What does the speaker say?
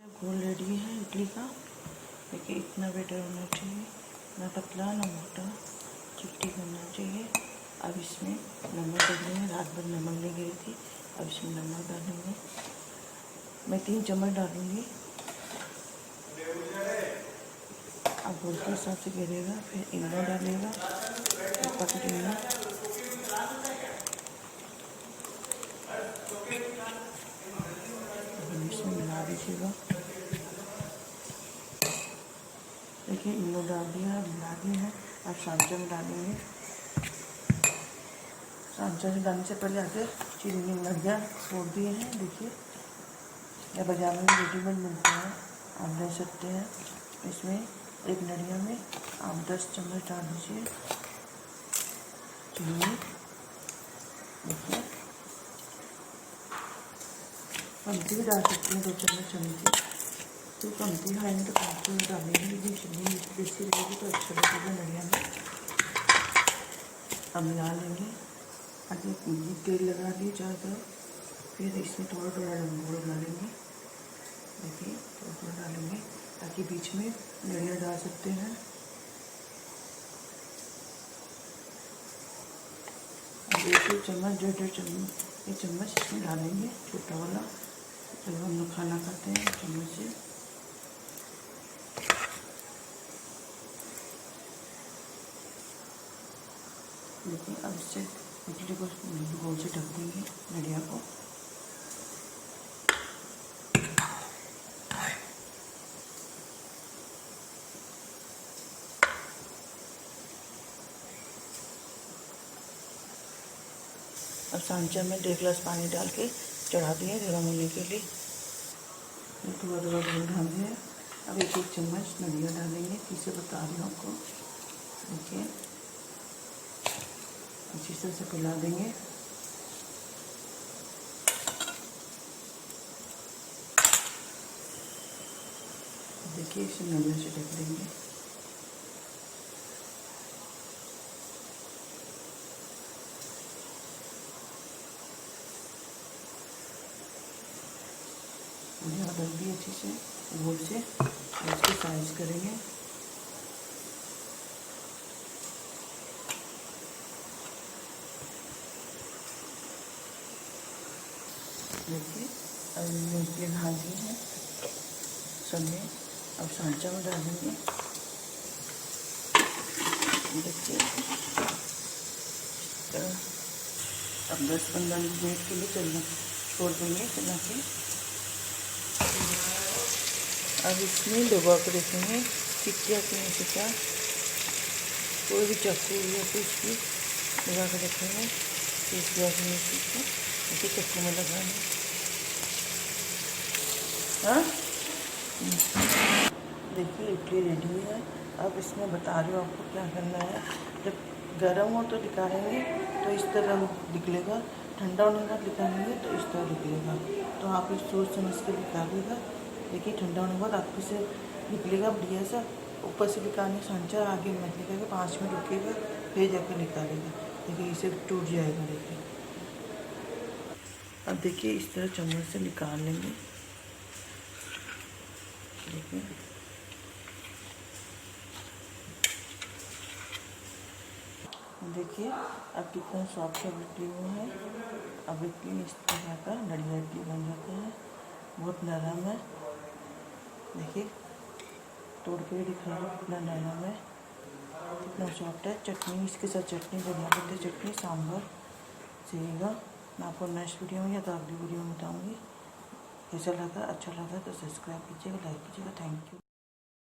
घोल रेडी है इडली का। देखिए इतना बेटर होना चाहिए, ना पतला ना मोटा, ठीक होना चाहिए। अब इसमें नमक डालेंगे, रात भर नमक नहीं गिरी थी, अब इसमें नमक डालेंगे। मैं 3 चम्मच डालूँगी। अब घोल के हिसाब से गिरेगा, फिर इनो डालेगा, एक पैकेट इनो। इसमें मिला दीजिएगा। देखिए इनो डाल दिया है, मिला दिया है। अब सांचा में डालेंगे। सांचा से डालने से पहले आगे चीनी नड़िया छोड़ दिए हैं। देखिए या बाजार में रेडीमेड मिलता है, आप ले सकते हैं। इसमें एक नड़िया में आप 10 चम्मच डाल दीजिए चीनी। देखिए कमती भी डाल सकते हैं, 2 चम्मच चमची। तो कमती खाएंगे तो कमती में डालेंगे, लेकिन चीनी टेस्टी रहेगी तो अच्छा लगेगा नड़िया में। अब मिला लेंगे। आगे तेल लगा दिए चारों तरफ, फिर इसमें थोड़ा थोड़ा गुड़ डालेंगे। देखिए थोड़ा थोड़ा डालेंगे ताकि बीच में नड़िया डाल सकते हैं। अब 1 चम्मच 1.5 चम्मच चम्मच इसमें डालेंगे, छोटा वाला, जब हम लोग खाना खाते हैं चम्मच से। देखिए अब इससे इडली को गोल से ढक देंगे नड़िया को। अब सांचा में 1.5 गिलास पानी डाल के चढ़ा दिए गर्म होने के लिए। थोड़ा थोड़ा घोल डाल दिया। अब 1 चम्मच नड़िया डालेंगे, किसे बता रही हूँ आपको। देखिए अच्छी तरह से पिला देंगे। देखिए इसे नड़िया से ढक देंगे। नड़िया ढक दी अच्छी से गोल से। इसकी साइज करेंगे। देखिए अब मिर्ची ढाल दी है सब में। अब सांचा में डालेंगे। देखिए अब 10-15 मिनट के लिए चलना छोड़ देंगे चला के। अब इसमें डुबा कर रखेंगे, चिपकिया के नीचे का कोई भी चाकू या कुछ भी लगा कर रखेंगे। चिपकिया के नीचे को इसे चक्कू में लगाएंगे। हाँ देखिए इडली रेडी है। अब इसमें बता रही हूँ आपको क्या करना है। जब गर्म हो तो निकालेंगे तो इस तरह निकलेगा, ठंडा होने के बाद निकालेंगे तो इस तरह निकलेगा। तो आप इस सोच समझ के निकालिएगा। देखिए ठंडा होने के बाद आपके से निकलेगा बढ़िया सा। ऊपर से निकालने सांचा आगे मत निकालेगा, 5 मिनट रुकेगा फिर जाकर निकालेगा। देखिए इसे टूट जाएगा। देखिए अब देखिए इस तरह चम्मच से निकाल लेंगे। देखिए देखिए अब कितना सॉफ्ट इडली हुआ है। अब इडली इस तरह का नड़िया इडली बन जाता है, बहुत नरम है। देखिए तोड़ के भी दिखा रहा हूँ कितना नरम है, कितना सॉफ्ट है। चटनी इसके साथ चटनी, धनिया पत्ते चटनी, सांभर चाहिएगा। मैं आपको नेक्स्ट वीडियो में या तो अगली वीडियो में बताऊँगी। कैसा लगा, अच्छा लगा तो सब्सक्राइब कीजिएगा, लाइक कीजिएगा। Thank you.